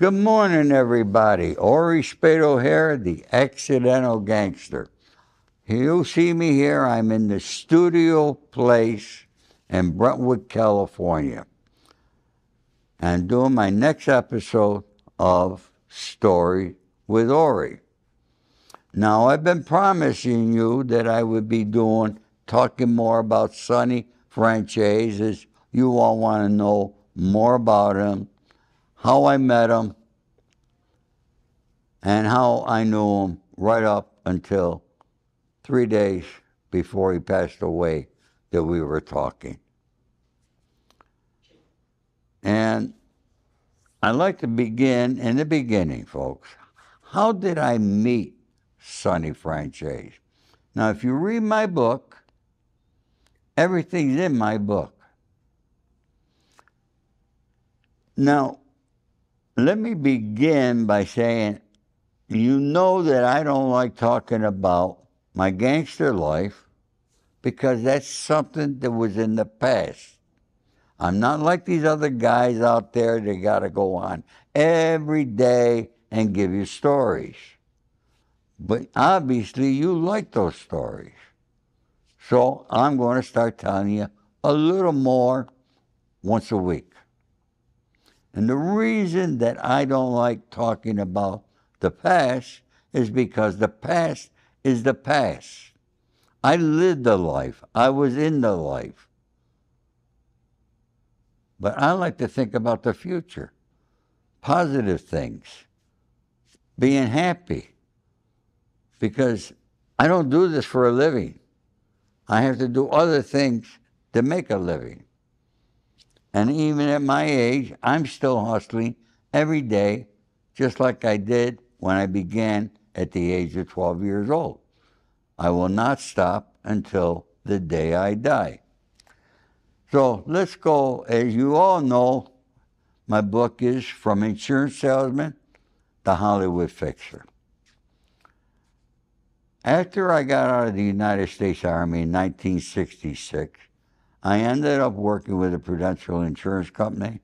Good morning, everybody. Ori Spado here, the Accidental Gangster. You see me here. I'm in the studio place in Brentwood, California, and doing my next episode of Story with Ori. Now, I've been promising you that I would be talking more about Sonny Franzese, as you all want to know more about him, how I met him, and how I knew him right up until 3 days before he passed away that we were talking. And I'd like to begin in the beginning, folks. How did I meet Sonny Franzese? Now, if you read my book, everything's in my book. Now, let me begin by saying, you know that I don't like talking about my gangster life because that's something that was in the past. I'm not like these other guys out there that got to go on every day and give you stories. But obviously you like those stories. So I'm going to start telling you a little more once a week. And the reason that I don't like talking about the past is because the past is the past. I lived the life. I was in the life. But I like to think about the future. Positive things. Being happy. Because I don't do this for a living. I have to do other things to make a living. And even at my age, I'm still hustling every day, just like I did when I began at the age of 12 years old. I will not stop until the day I die. So let's go. As you all know, my book is From Insurance Salesman to Hollywood Fixer. After I got out of the United States Army in 1966, I ended up working with a Prudential Insurance Company,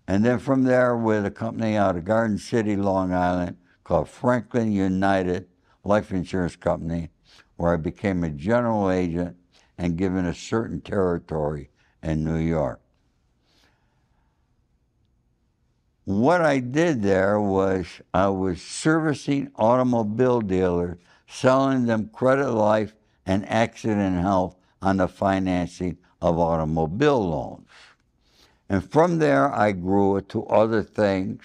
and then from there with a company out of Garden City, Long Island, called Franklin United Life Insurance Company, where I became a general agent and given a certain territory in New York. What I did there was I was servicing automobile dealers, selling them credit life and accident health on the financing of automobile loans. And from there, I grew it to other things.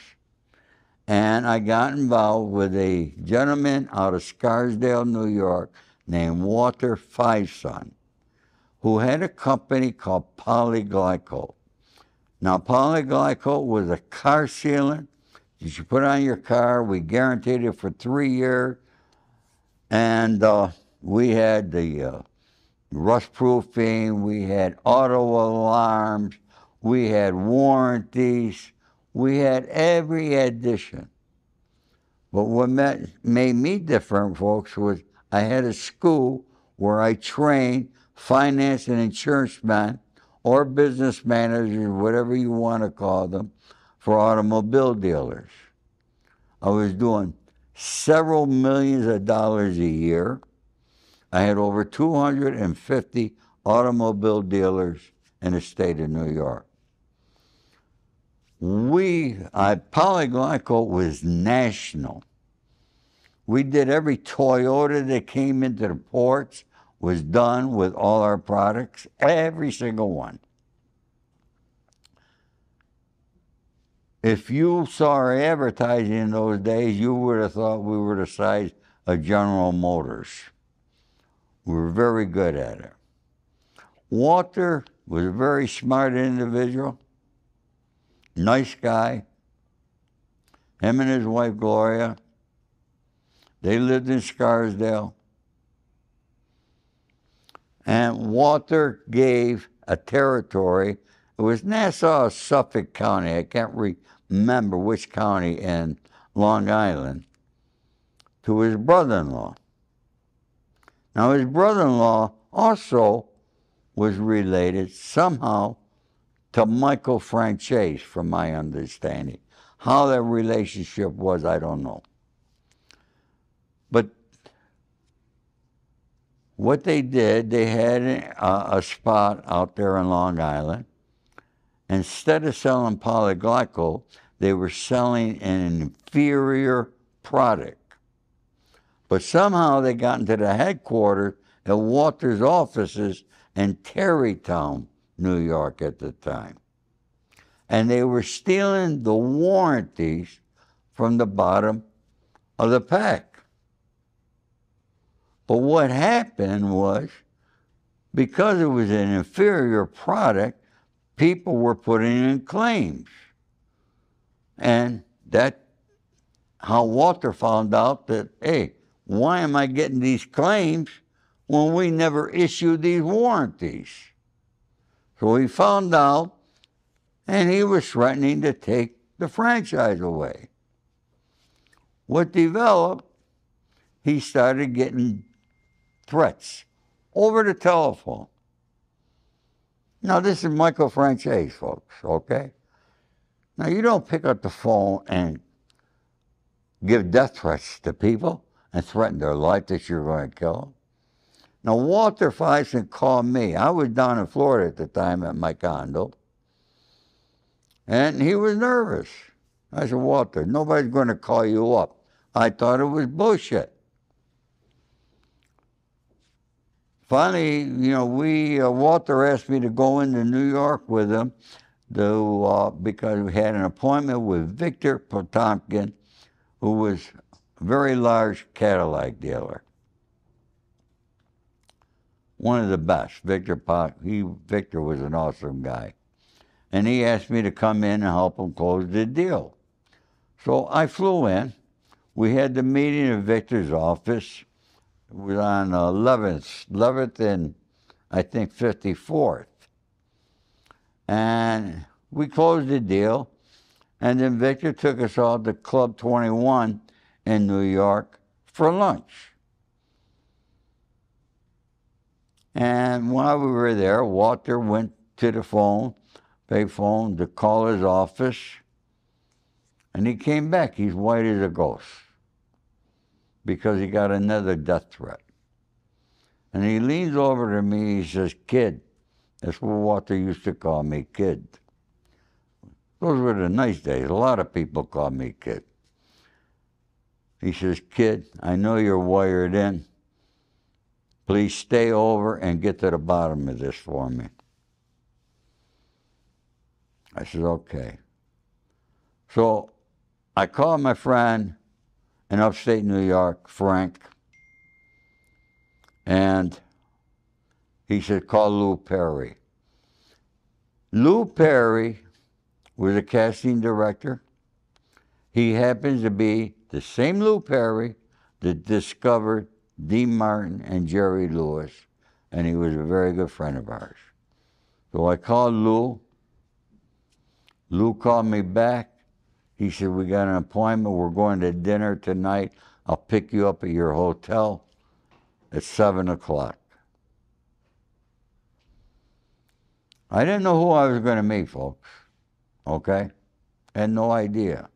And I got involved with a gentleman out of Scarsdale, New York, named Walter Fiveson, who had a company called Polyglycol. Now, Polyglycol was a car sealant that you put on your car. We guaranteed it for 3 years. And we had the rust proofing, we had auto alarms, we had warranties, we had every addition. But what made me different, folks, was I had a school where I trained finance and insurance men or business managers, whatever you want to call them, for automobile dealers. I was doing several millions of dollars a year. I had over 250 automobile dealers in the state of New York. Polyglycol was national. We did every Toyota that came into the ports was done with all our products, every single one. If you saw our advertising in those days, you would have thought we were the size of General Motors. We were very good at it. Walter was a very smart individual, nice guy. Him and his wife, Gloria, they lived in Scarsdale. And Walter gave a territory. It was Nassau, Suffolk County. I can't remember which county in Long Island, to his brother-in-law. Now, his brother-in-law also was related somehow to Michael Franzese, from my understanding. How that relationship was, I don't know. But what they did, they had a spot out there in Long Island. Instead of selling polyglycol, they were selling an inferior product. But somehow they got into the headquarters at Walter's offices in Tarrytown, New York at the time. And they were stealing the warranties from the bottom of the pack. But what happened was, because it was an inferior product, people were putting in claims. And that's how Walter found out that, hey, why am I getting these claims when we never issued these warranties? So he found out, and he was threatening to take the franchise away. What developed, he started getting threats over the telephone. Now, this is Michael Franzese, folks, okay? Now, you don't pick up the phone and give death threats to people and threaten their life that you're going to kill them. Now, Walter Fison called me. I was down in Florida at the time at my condo, and he was nervous. I said, Walter, nobody's going to call you up. I thought it was bullshit. Finally, you know, Walter asked me to go into New York with him because we had an appointment with Victor Potomkin, who was a very large Cadillac dealer. One of the best. Victor was an awesome guy. And he asked me to come in and help him close the deal. So I flew in. We had the meeting in Victor's office. It was on 11th and I think 54th. And we closed the deal. And then Victor took us all to Club 21 in New York for lunch. And while we were there, Walter went to the payphone, to call his office. And he came back. He's white as a ghost because he got another death threat. And he leans over to me, he says, "Kid." That's what Walter used to call me, kid. Those were the nice days. A lot of people called me kid. He says, "Kid, I know you're wired in. Please stay over and get to the bottom of this for me." I said, okay. So I called my friend in upstate New York, Frank, and he said, call Lou Perry. Lou Perry was a casting director. He happens to be the same Lou Perry that discovered Dean Martin and Jerry Lewis, and he was a very good friend of ours. So I called Lou. Lou called me back. He said, we got an appointment. We're going to dinner tonight. I'll pick you up at your hotel at 7 o'clock. I didn't know who I was going to meet, folks, okay? Had no idea.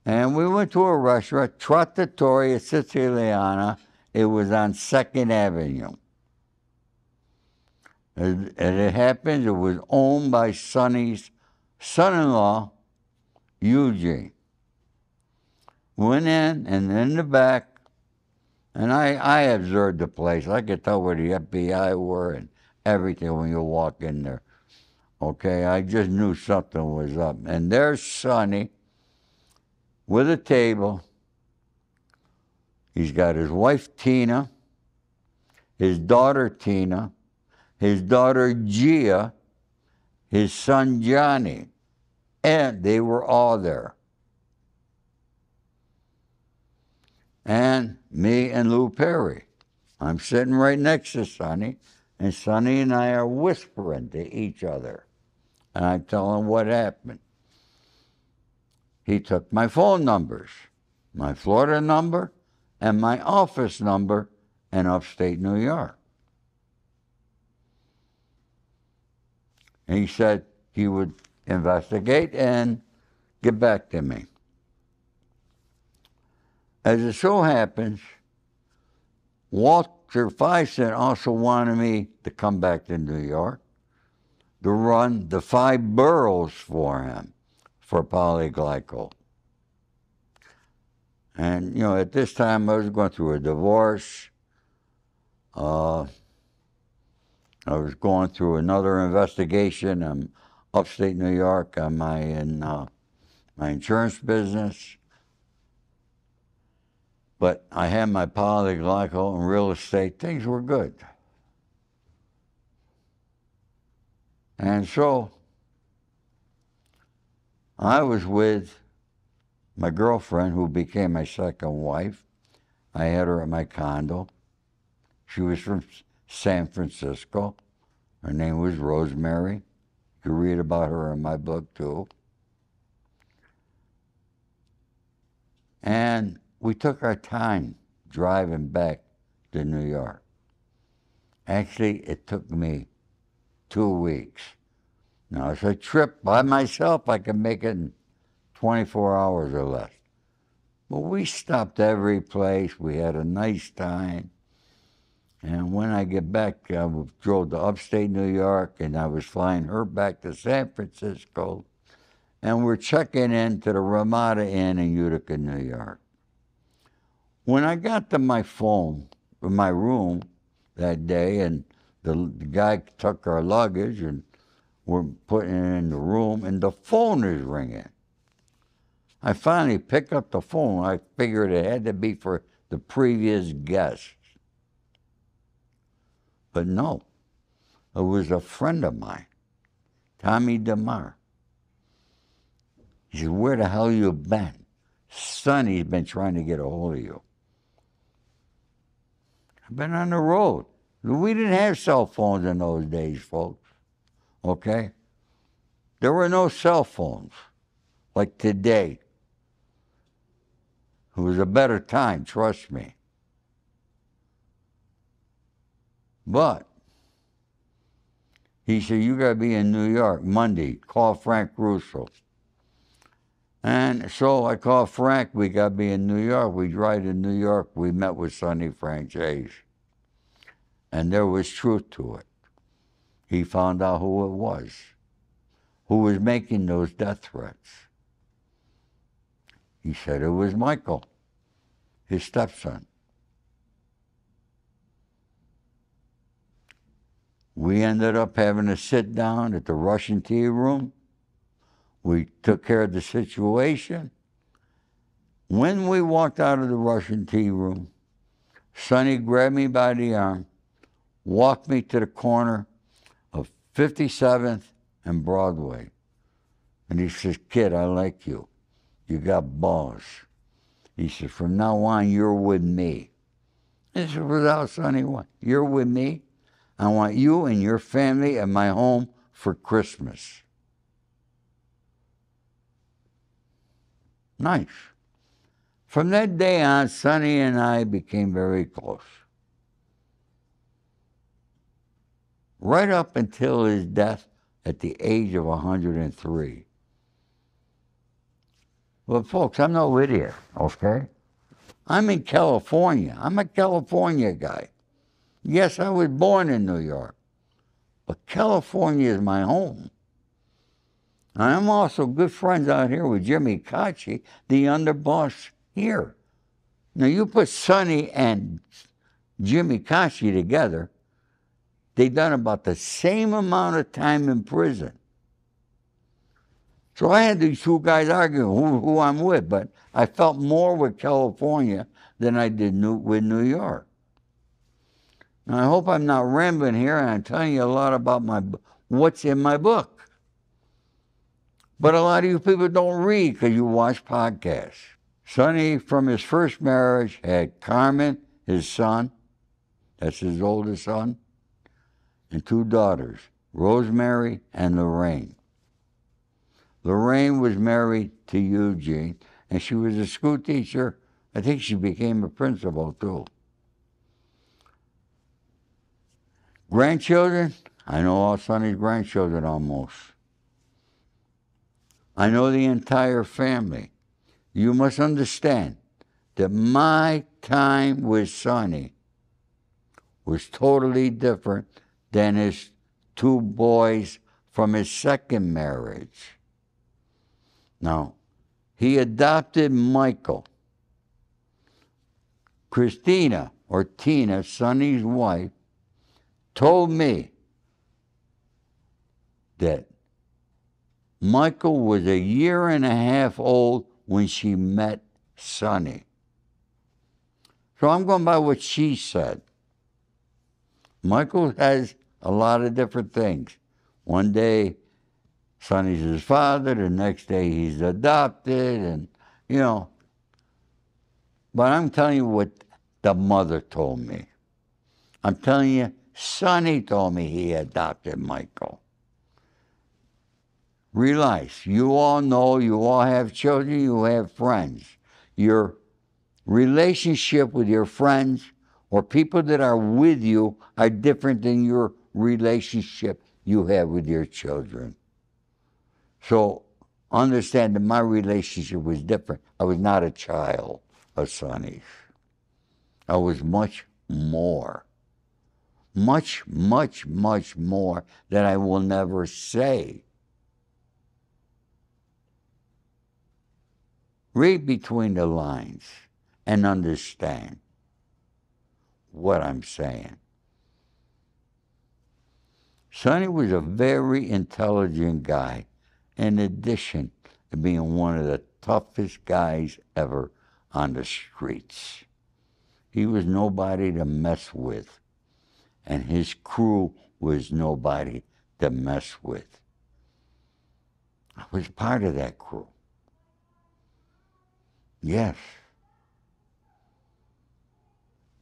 And we went to a restaurant, Trattoria Siciliana. It was on 2nd Avenue. And it happens, it was owned by Sonny's son-in-law, Eugene. Went in the back, and I observed the place. I could tell where the FBI were and everything when you walk in there. Okay, I just knew something was up. And there's Sonny with a table. He's got his wife, Tina, his daughter, Tina, his daughter, Gia, his son, Johnny, and they were all there. And me and Lou Perry. I'm sitting right next to Sonny, and Sonny and I are whispering to each other. And I tell him what happened. He took my phone numbers, my Florida number and my office number in upstate New York. And he said he would investigate and get back to me. As it so happens, Walter Fison also wanted me to come back to New York to run the 5 boroughs for him for polyglycol. And, you know, at this time I was going through a divorce. I was going through another investigation in upstate New York on my insurance business. But I had my polyglycol and real estate. Things were good. And so I was with my girlfriend, who became my second wife. I had her at my condo. She was from San Francisco. Her name was Rosemary. You can read about her in my book, too. And we took our time driving back to New York. Actually, it took me 2 weeks. Now, it's a trip by myself. I can make it in 24 hours or less. But we stopped every place. We had a nice time. And when I get back, I drove to upstate New York, and I was flying her back to San Francisco. And we're checking into the Ramada Inn in Utica, New York. When I got to my room that day, and the guy took our luggage, and we're putting it in the room, and the phone is ringing. I finally picked up the phone. I figured it had to be for the previous guest. But no, it was a friend of mine, Tommy DeMar. He said, "Where the hell you been? Sonny's been trying to get a hold of you." I've been on the road. We didn't have cell phones in those days, folks, okay? There were no cell phones like today. It was a better time, trust me. But he said, "You got to be in New York Monday. Call Frank Russo." And so I called Frank. We got to be in New York. We drive to New York. We met with Sonny Franzese. And there was truth to it. He found out who it was, who was making those death threats. He said it was Michael, his stepson. We ended up having to sit down at the Russian tea room. We took care of the situation. When we walked out of the Russian tea room, Sonny grabbed me by the arm, walked me to the corner of 57th and Broadway. And he says, "Kid, I like you. You got balls." He said, "From now on, you're with me." This is without Sonny. "You're with me. I want you and your family at my home for Christmas." Nice. From that day on, Sonny and I became very close. Right up until his death at the age of 103. Well, folks, I'm no idiot, okay? I'm in California. I'm a California guy. Yes, I was born in New York, but California is my home. I'm also good friends out here with Jimmy Cacci, the underboss here. Now, you put Sonny and Jimmy Cacci together, they done about the same amount of time in prison. So I had these two guys arguing who I'm with, but I felt more with California than I did with New York. Now, I hope I'm not rambling here, and I'm telling you a lot about what's in my book. But a lot of you people don't read because you watch podcasts. Sonny, from his first marriage, had Carmen, his son, that's his oldest son, and 2 daughters, Rosemary and Lorraine. Lorraine was married to Eugene, and she was a school teacher. I think she became a principal, too. Grandchildren? I know all Sonny's grandchildren almost. I know the entire family. You must understand that my time with Sonny was totally different than his two boys from his second marriage. Now, he adopted Michael. Christina, or Tina, Sonny's wife, told me that Michael was a year and a half old when she met Sonny. So I'm going by what she said. Michael has a lot of different things. One day, Sonny's his father. The next day, he's adopted. And, you know. But I'm telling you what the mother told me. I'm telling you, Sonny told me he adopted Michael. Realize, you all know, you all have children, you have friends. Your relationship with your friends or people that are with you are different than your relationship you have with your children. So understand that my relationship was different. I was not a child of Sonny's. I was much more. Much, much, much more that I will never say. Read between the lines and understand what I'm saying. Sonny was a very intelligent guy, in addition to being one of the toughest guys ever on the streets. He was nobody to mess with, and his crew was nobody to mess with. I was part of that crew. Yes.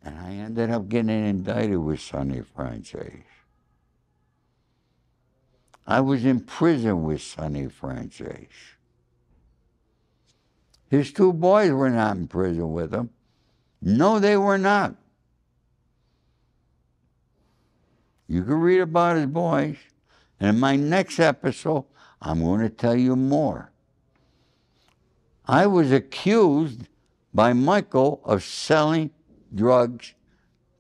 And I ended up getting indicted with Sonny Franzese. I was in prison with Sonny Franzese. His two boys were not in prison with him. No, they were not. You can read about his boys. And in my next episode, I'm going to tell you more. I was accused by Michael of selling drugs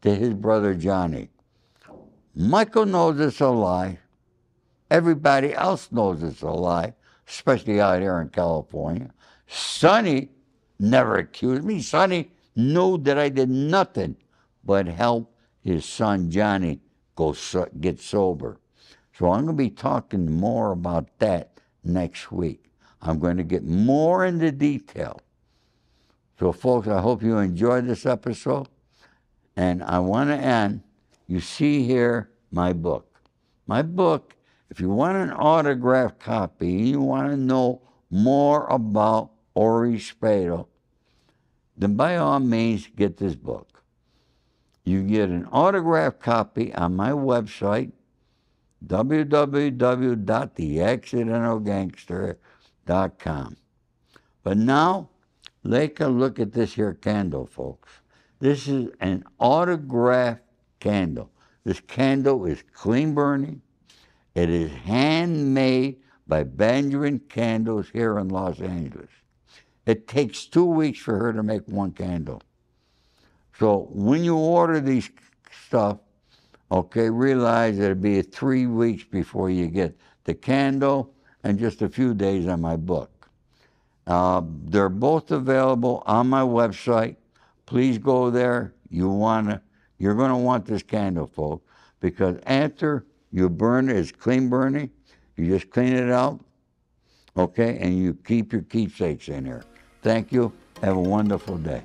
to his brother Johnny. Michael knows it's a lie. Everybody else knows it's a lie, especially out here in California. Sonny never accused me. Sonny knew that I did nothing but help his son Johnny get sober. So I'm going to be talking more about that next week. I'm going to get more into detail. So, folks, I hope you enjoyed this episode. And I want to end, you see here my book. My book, if you want an autographed copy, you want to know more about Ori Spado, then by all means get this book. You get an autographed copy on my website, www.theaccidentalgangster.com. But now, take a look at this here candle, folks. This is an autographed candle. This candle is clean burning. It is handmade by Benjamin Candles here in Los Angeles. It takes 2 weeks for her to make one candle. So when you order these stuff, okay, realize it'll be 3 weeks before you get the candle and just a few days on my book. They're both available on my website. Please go there. You're going to want this candle, folks, because after you burn it, it's clean burning. You just clean it out, okay, and you keep your keepsakes in here. Thank you. Have a wonderful day.